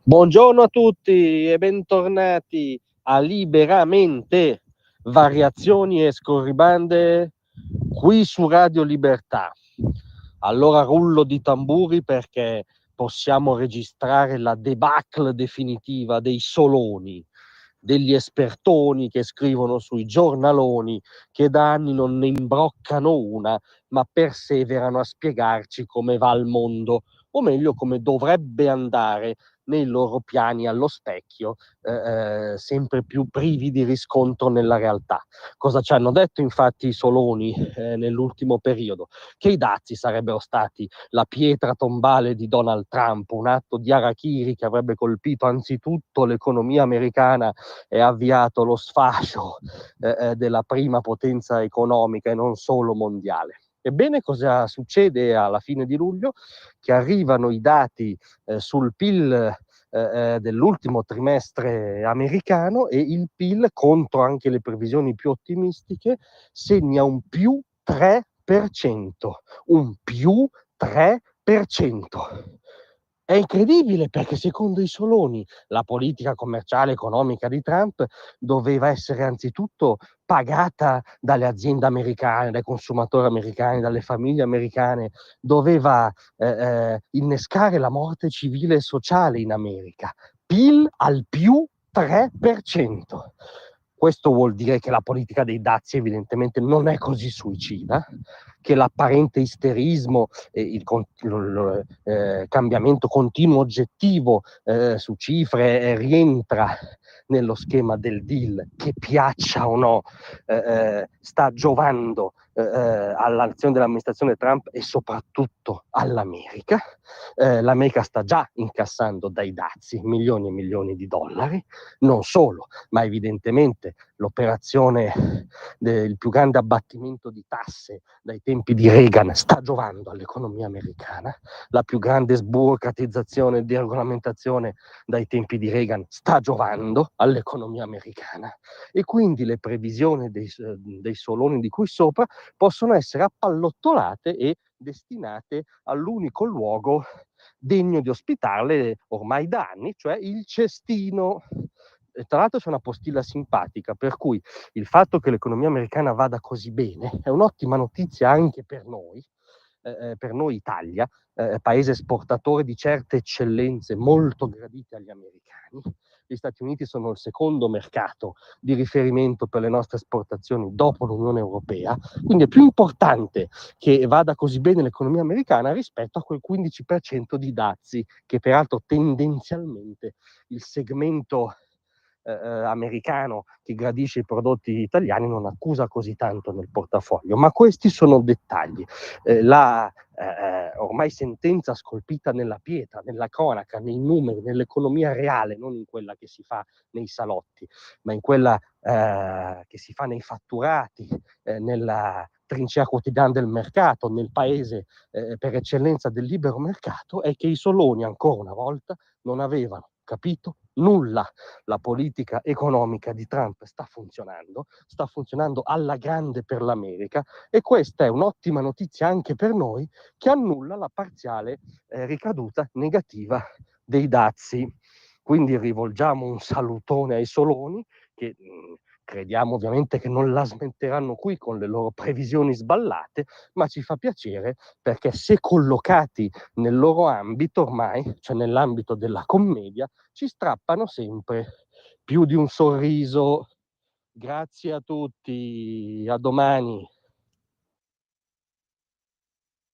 Buongiorno a tutti e bentornati a Liberamente, variazioni e scorribande qui su Radio Libertà. Allora rullo di tamburi perché possiamo registrare la debacle definitiva dei soloni, degli espertoni che scrivono sui giornaloni, che da anni non ne imbroccano una, ma perseverano a spiegarci come va il mondo, o meglio come dovrebbe andare nei loro piani allo specchio, sempre più privi di riscontro nella realtà. Cosa ci hanno detto infatti i soloni nell'ultimo periodo? Che i dazi sarebbero stati la pietra tombale di Donald Trump, un atto di harakiri che avrebbe colpito anzitutto l'economia americana e avviato lo sfascio della prima potenza economica e non solo mondiale. Ebbene, cosa succede alla fine di luglio? Che arrivano i dati sul PIL dell'ultimo trimestre americano, e il PIL, contro anche le previsioni più ottimistiche, segna un più 3%, un più 3%. È incredibile perché secondo i soloni la politica commerciale e economica di Trump doveva essere anzitutto pagata dalle aziende americane, dai consumatori americani, dalle famiglie americane, doveva innescare la morte civile e sociale in America. PIL al più 3%. Questo vuol dire che la politica dei dazi evidentemente non è così suicida, che l'apparente isterismo e il cambiamento continuo oggettivo su cifre rientra nello schema del deal, che piaccia o no, sta giovando all'azione dell'amministrazione Trump e soprattutto all'America. L'America sta già incassando dai dazi milioni e milioni di dollari, non solo, ma evidentemente l'operazione del più grande abbattimento di tasse dai tempi di Reagan sta giovando all'economia americana, la più grande sburocratizzazione e deregolamentazione dai tempi di Reagan sta giovando all'economia americana, e quindi le previsioni dei soloni di cui sopra possono essere appallottolate e destinate all'unico luogo degno di ospitarle ormai da anni, cioè il cestino. E tra l'altro c'è una postilla simpatica, per cui il fatto che l'economia americana vada così bene è un'ottima notizia anche per noi Italia, paese esportatore di certe eccellenze molto gradite agli americani. Gli Stati Uniti sono il secondo mercato di riferimento per le nostre esportazioni dopo l'Unione Europea, quindi è più importante che vada così bene l'economia americana rispetto a quel 15% di dazi che peraltro tendenzialmente il segmento americano che gradisce i prodotti italiani non accusa così tanto nel portafoglio, ma questi sono dettagli. La ormai sentenza scolpita nella pietra, nella cronaca, nei numeri, nell'economia reale, non in quella che si fa nei salotti, ma in quella che si fa nei fatturati, nella trincea quotidiana del mercato, nel paese per eccellenza del libero mercato, è che i soloni ancora una volta non avevano capito nulla. La politica economica di Trump sta funzionando alla grande per l'America, e questa è un'ottima notizia anche per noi, che annulla la parziale ricaduta negativa dei dazi. Quindi rivolgiamo un salutone ai soloni che crediamo ovviamente che non la smetteranno qui con le loro previsioni sballate, ma ci fa piacere perché se collocati nel loro ambito ormai, cioè nell'ambito della commedia, ci strappano sempre più di un sorriso. Grazie a tutti, a domani.